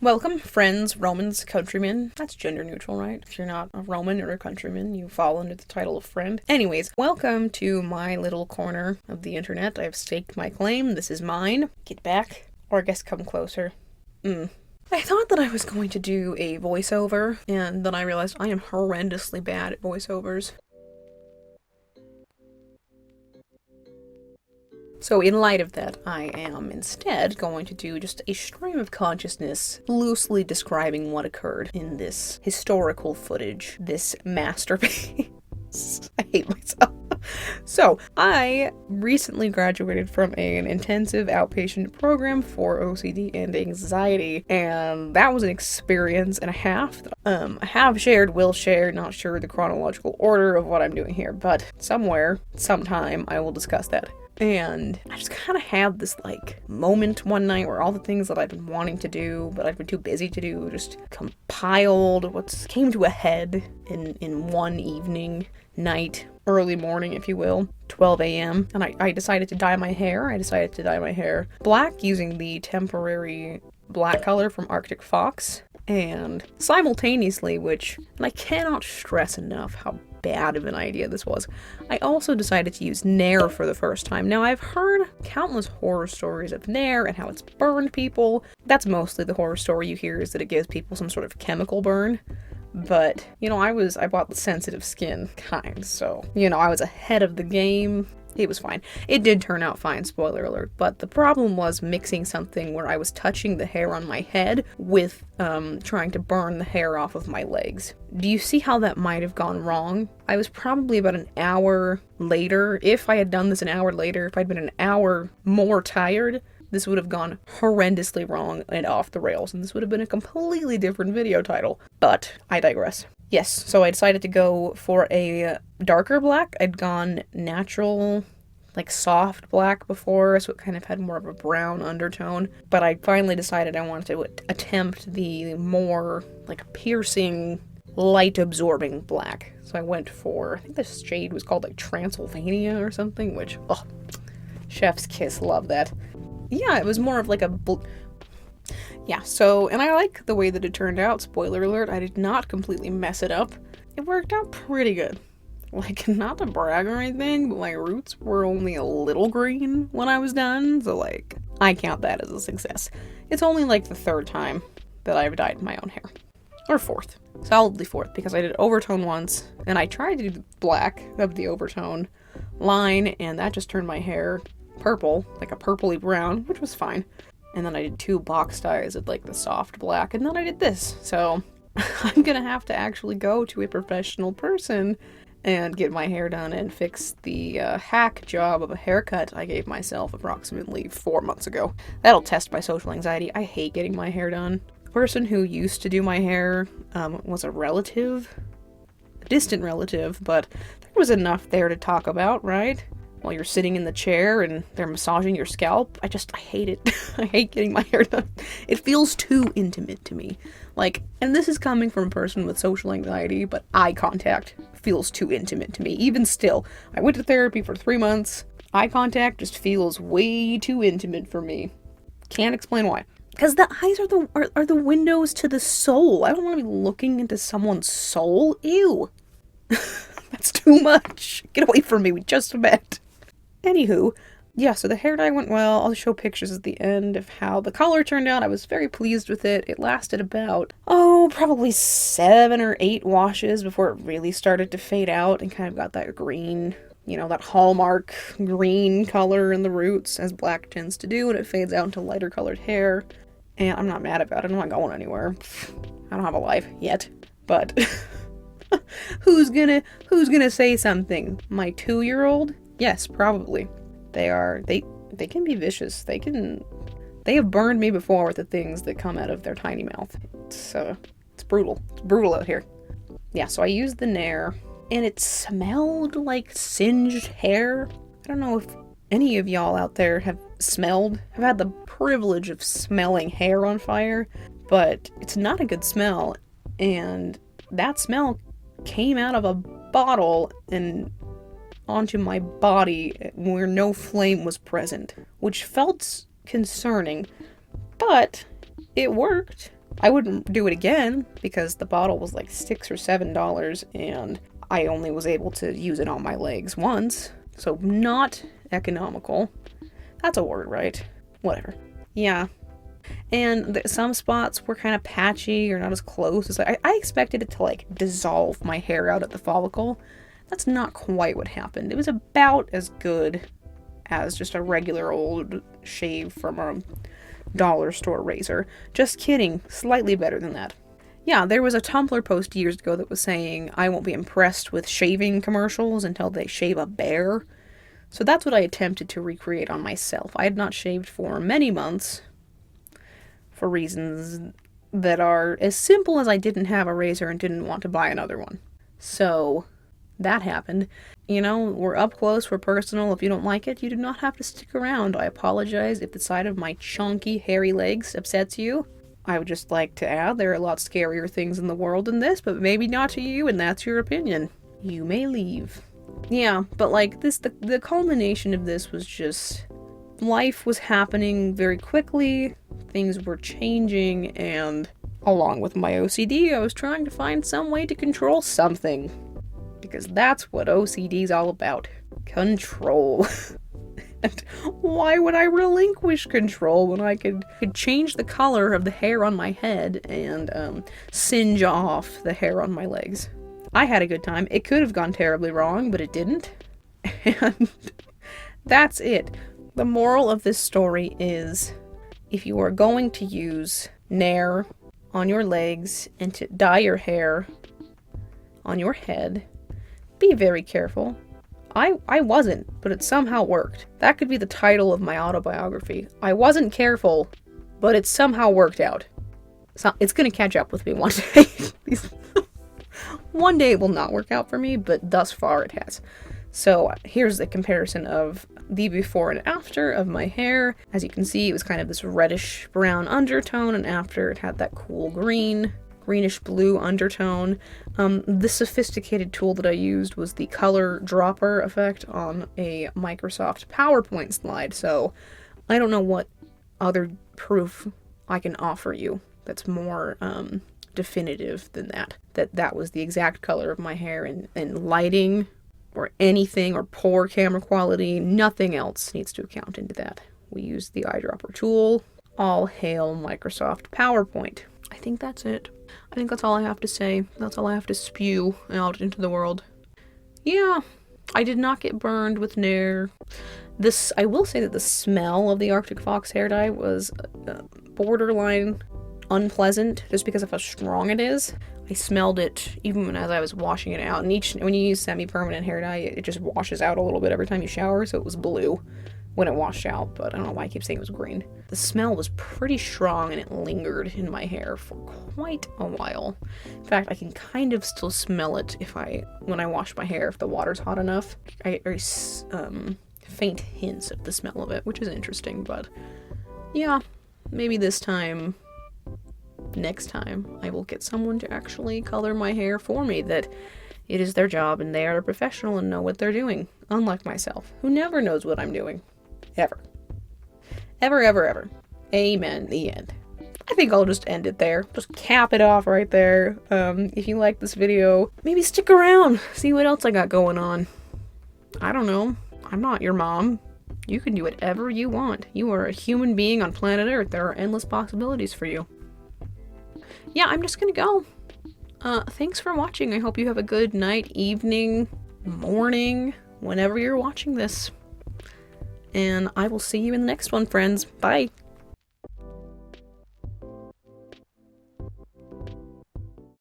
Welcome, friends, Romans, countrymen. That's gender neutral, right? If you're not a Roman or a countryman, you fall under the title of friend. Anyways, welcome to my little corner of the internet. I've staked my claim. This is mine. Get back. Or I guess come closer. I thought that I was going to do a voiceover, and then I realized I am horrendously bad at voiceovers. So in light of that, I am instead going to do just a stream of consciousness, loosely describing what occurred in this historical footage, this masterpiece. I hate myself. So, I recently graduated from an intensive outpatient program for OCD and anxiety, and that was an experience and a half that I have shared, will share, not sure the chronological order of what I'm doing here, but somewhere, sometime, I will discuss that. And I just kind of had this, moment one night where all the things that I'd been wanting to do, but I'd been too busy to do, just compiled, came to a head in one night, early morning, if you will, 12 a.m. And I decided to dye my hair. I decided to dye my hair black using the temporary black color from Arctic Fox. And simultaneously, and I cannot stress enough how bad of an idea this was, I also decided to use Nair for the first time. Now, I've heard countless horror stories of Nair and how it's burned people. That's mostly the horror story you hear, is that it gives people some sort of chemical burn. But, I bought the sensitive skin kind, so, I was ahead of the game. It was fine. It did turn out fine, spoiler alert, but the problem was mixing something where I was touching the hair on my head with trying to burn the hair off of my legs. Do you see how that might have gone wrong? I was probably about an hour later. If I had done this an hour later, if I'd been an hour more tired, this would have gone horrendously wrong and off the rails, and this would have been a completely different video title. But I digress. Yes, so I decided to go for a darker black. I'd gone natural, soft black before, so it kind of had more of a brown undertone. But I finally decided I wanted to attempt the more, piercing, light-absorbing black. So I went for, I think this shade was called, Transylvania or something, which, chef's kiss, love that. Yeah, it was more of yeah, so, and I like the way that it turned out. Spoiler alert, I did not completely mess it up. It worked out pretty good. Not to brag or anything, but my roots were only a little green when I was done, so, I count that as a success. It's only, the third time that I've dyed my own hair. Or fourth. Solidly fourth, because I did overtone once, and I tried to do the black of the overtone line, and that just turned my hair purple, a purpley brown, which was fine. And then I did 2 box dyes of the soft black, and then I did this. So I'm gonna have to actually go to a professional person and get my hair done and fix the hack job of a haircut I gave myself approximately 4 months ago. That'll test my social anxiety. I hate getting my hair done. The person who used to do my hair was a relative, a distant relative, but there was enough there to talk about, right? While you're sitting in the chair and they're massaging your scalp. I hate it. I hate getting my hair done. It feels too intimate to me. And this is coming from a person with social anxiety, but eye contact feels too intimate to me. Even still, I went to therapy for 3 months. Eye contact just feels way too intimate for me. Can't explain why. Because the eyes are the windows to the soul. I don't want to be looking into someone's soul. Ew. That's too much. Get away from me with just a bit. Anywho, yeah, so the hair dye went well. I'll show pictures at the end of how the color turned out. I was very pleased with it. It lasted about, probably 7 or 8 washes before it really started to fade out and kind of got that green, that hallmark green color in the roots, as black tends to do, and it fades out into lighter colored hair. And I'm not mad about it. I'm not going anywhere. I don't have a life yet, but who's gonna say something? My 2-year-old? Yes, probably. They can be vicious. They have burned me before with the things that come out of their tiny mouth. It's brutal. It's brutal out here. Yeah, so I used the Nair, and it smelled like singed hair. I don't know if any of y'all out there have had the privilege of smelling hair on fire, but it's not a good smell, and that smell came out of a bottle and onto my body where no flame was present, which felt concerning, but it worked. I wouldn't do it again because the bottle was like $6 or $7 and I only was able to use it on my legs once. So not economical. That's a word, right? Whatever. Yeah. And some spots were kind of patchy or not as close as I expected it to like dissolve my hair out at the follicle. That's not quite what happened. It was about as good as just a regular old shave from a dollar store razor. Just kidding. Slightly better than that. Yeah, there was a Tumblr post years ago that was saying, I won't be impressed with shaving commercials until they shave a bear. So that's what I attempted to recreate on myself. I had not shaved for many months for reasons that are as simple as I didn't have a razor and didn't want to buy another one. So that happened. You know, we're up close, we're personal. If you don't like it, you do not have to stick around. I apologize if the sight of my chunky, hairy legs upsets you. I would just like to add there are a lot scarier things in the world than this, but maybe not to you, and that's your opinion. You may leave. Yeah, but like this, the culmination of this was just life was happening very quickly, things were changing, and along with my OCD, I was trying to find some way to control something. Because that's what OCD's all about. Control. And why would I relinquish control when I could change the color of the hair on my head and singe off the hair on my legs? I had a good time. It could have gone terribly wrong, but it didn't. And that's it. The moral of this story is, if you are going to use Nair on your legs and to dye your hair on your head, be very careful. I wasn't, but it somehow worked. That could be the title of my autobiography. I wasn't careful, but it somehow worked out. So it's gonna catch up with me one day. One day it will not work out for me, but thus far it has. So here's the comparison of the before and after of my hair. As you can see, it was kind of this reddish brown undertone, and after it had that cool greenish blue undertone. The sophisticated tool that I used was the color dropper effect on a Microsoft PowerPoint slide, so I don't know what other proof I can offer you that's more definitive than that was the exact color of my hair, and lighting or anything or poor camera quality, nothing else needs to account into that. We used the eyedropper tool. All hail Microsoft PowerPoint. I think that's it. I think that's all I have to say. That's all I have to spew out into the world. Yeah, I did not get burned with Nair. I will say that the smell of the Arctic Fox hair dye was borderline unpleasant, just because of how strong it is. I smelled it even as I was washing it out. And when you use semi-permanent hair dye, it just washes out a little bit every time you shower, so it was blue when it washed out, but I don't know why I keep saying it was green. The smell was pretty strong and it lingered in my hair for quite a while. In fact, I can kind of still smell it when I wash my hair, if the water's hot enough. I get very faint hints of the smell of it, which is interesting, but yeah, maybe next time, I will get someone to actually color my hair for me, that it is their job and they are a professional and know what they're doing, unlike myself, who never knows what I'm doing. Ever. Ever, ever, ever. Amen. The end. I think I'll just end it there. Just cap it off right there. If you like this video, maybe stick around. See what else I got going on. I don't know. I'm not your mom. You can do whatever you want. You are a human being on planet Earth. There are endless possibilities for you. Yeah, I'm just gonna go. Thanks for watching. I hope you have a good night, evening, morning, whenever you're watching this. And I will see you in the next one, friends. Bye.